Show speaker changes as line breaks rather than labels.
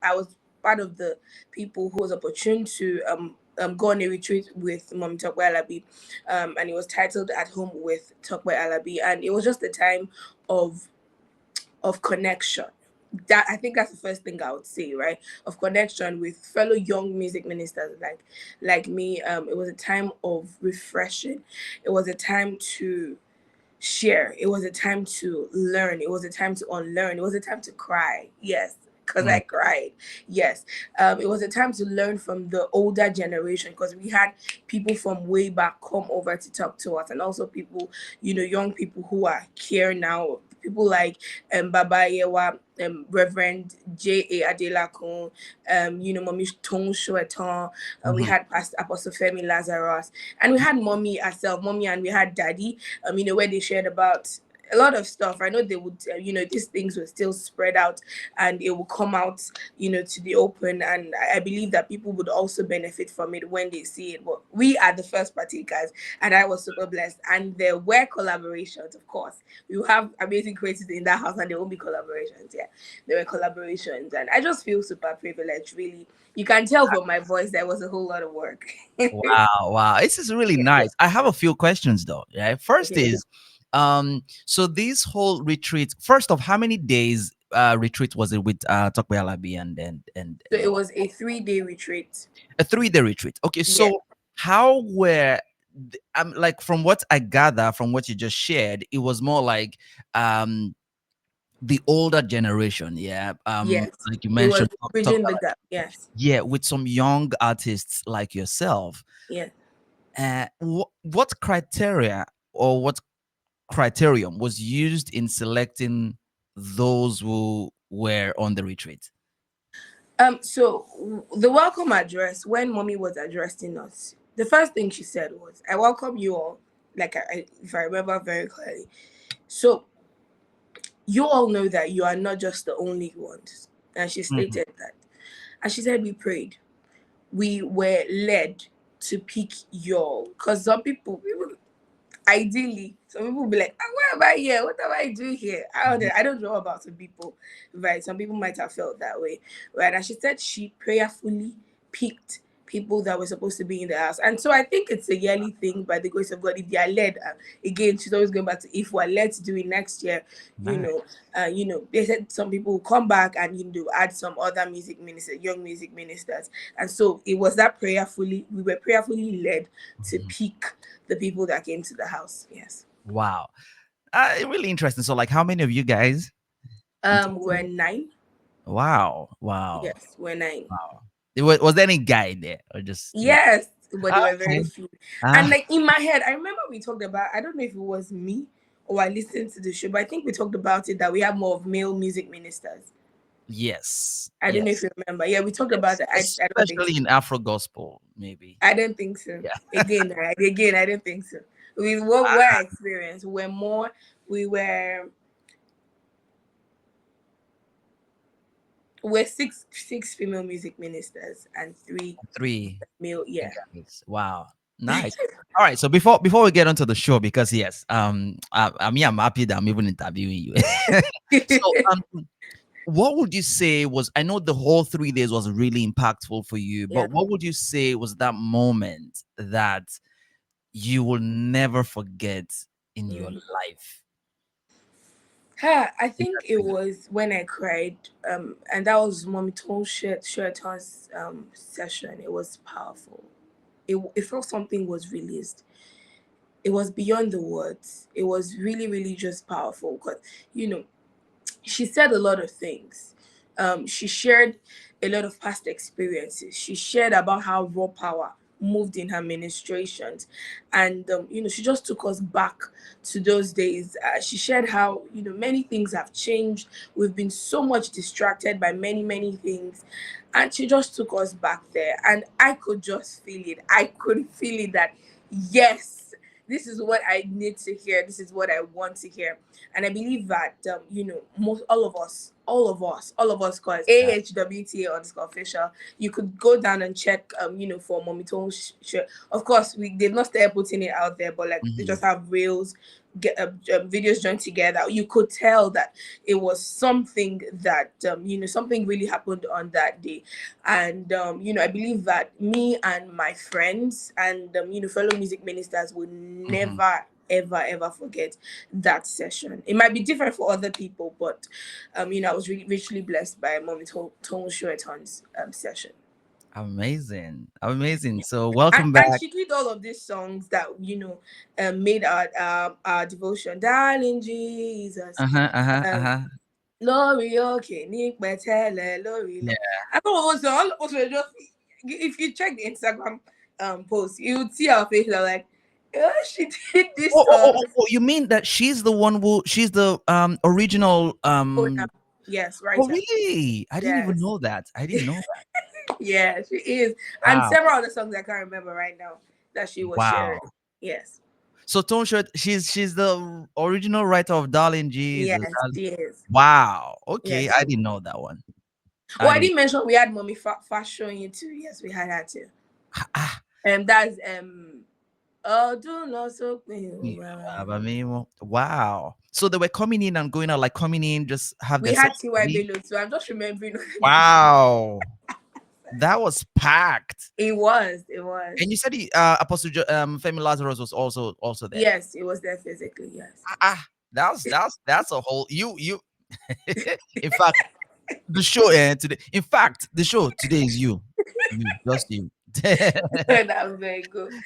I was part of the people who was opportune to go on a retreat with Mom Tope Alabi, and it was titled "At Home with Tope Alabi," and it was just a time of connection. That, I think that's the first thing I would say, right? Of connection with fellow young music ministers like me. It was a time of refreshing. It was a time to share. It was a time to learn. It was a time to unlearn. It was a time to cry. Yes, because I cried. Yes. It was a time to learn from the older generation, because we had people from way back come over to talk to us, and also people, young people who are here now. People like Baba Yewa, Reverend J.A Adelakun, Mommy Soetan, we had Pastor Apostle Femi, Lazarus, and we had Mommy herself, Mommy, and we had Daddy, where they shared about a lot of stuff. I know they would, these things will still spread out and it will come out, to the open. And I believe that people would also benefit from it when they see it. But we are the first partakers, and I was super blessed. And there were collaborations, of course. We will have amazing creators in that house, and there won't be collaborations. Yeah, there were collaborations. And I just feel super privileged, really. You can tell from my voice there was a whole lot of work.
Wow. This is really nice. I have a few questions though. Yeah. First
Okay.
is, so this whole retreat, first off, how many days retreat was it with Tope Alabi and
So it was a 3-day retreat.
a 3-day retreat? Okay,
Yeah.
so how were like, from what I gather from what you just shared, it was more like the older generation, yeah.
Yes.
Like you
It was
mentioned,
bridging the gap. Yes.
yeah, with some young artists like yourself.
Yeah.
What criteria or what criterion was used in selecting those who were on the retreat?
So the welcome address, when Mommy was addressing us, the first thing she said was, "I welcome you all." Like, if I remember very clearly. So you all know that you are not just the only ones. And she
Mhm.
stated that. And she said, we prayed. We were led to pick y'all. Because some people, ideally, some people will be like, why am I here? What am I doing here? I don't know about some people, right? Some people might have felt that way, right? And she said she prayerfully picked people that were supposed to be in the house. And so I think it's a yearly thing by the grace of God. If they are led, again, she's always going back to, if we're led to do it next year,
Nice.
they said some people will come back and add some other music ministers, young music ministers. And so it was that we were prayerfully led to
Mhm.
pick the people that came to the house. Yes.
Wow. Really interesting. So, like, how many of you guys in
We're
total?
9.
Wow. Wow.
Yes, we're 9.
Wow. Was there any guy there or just you?
Yes, but there were very
Okay.
few. And
Ah,
like in my head, I remember we talked about, I don't know if it was me or I listened to the show, but I think we talked about it that we have more of male music ministers.
yes.
I don't know if
Yes.
you remember. Yeah, we talked about
Yes.
that. I don't think so.
Especially in Afro gospel, maybe.
I don't think so.
Yeah.
Again, I don't think so. With what I experienced, we were six female music ministers and 3
Three
male. Yeah.
guys. Wow. Nice. All right. So before we get onto the show, because yes, I'm happy that I'm even interviewing you. So what would you say was, I know the whole 3 days was really impactful for you,
Yeah.
but what would you say was that moment that you will never forget in your
Mm.
life?
I think it was when I cried, and that was Mommy Tone Sheraton's session. It was powerful. It felt something was released. It was beyond the words. It was really, really just powerful because, you know, she said a lot of things. She shared a lot of past experiences. She shared about how raw power moved in her ministrations, and she just took us back to those days. She shared how many things have changed. We've been so much distracted by many many things, and she just took us back there. And I could just feel it. I could feel it that yes, this is what I need to hear. This is what I want to hear. And I believe that most all of us, cause AHWTA underscore official. You could go down and check for Mommy Tone. Of course, they've not started putting it out there, but like they
Mhm.
just have reels videos joined together, you could tell that it was something that something really happened on that day. And I believe that me and my friends and fellow music ministers will
Mhm.
never ever forget that session. It might be different for other people, but I was really richly blessed by Mommy Soetan's session.
Amazing, amazing. So
and,
welcome
and
back.
she did all of these songs that made our devotion, darling Jesus,
Uh-huh, uh-huh,
um
uh-huh.
Lori okay ni petele Lori
Yeah.
lo. I thought all of us were just, if you check the Instagram post, you would see our face. I'm like, oh, she did this song.
You mean that she's the one who she's the original
Oh, no. Yes,
oh
writer.
really? I didn't even
Yes.
know that. I didn't know that.
Yeah, she is. And
Wow.
several other songs I can't remember right now that she was sharing.
Wow.
Yes.
So Tone Shirt, she's the original writer of Darling Jesus.
Yes, she is.
Wow. Okay,
Yes,
I
she is.
didn't know that one.
Oh,
I
I
didn't.
didn't mention we had Mommy Fasoyin too. Yes, we had her too.
Ah,
That's oh, do not so
yeah, but me, wow. So they were coming in and going out, like coming in, just have
we
their set
had T.Y.
ready.
Bello too. I'm just remembering all the names.
Wow. That was packed.
It was.
And you said Apostle Femi Lazarus was also there.
Yes, it was there physically. Yes.
That's a whole you. In fact, the show today. In fact, the show today is you, just you.
That was very good.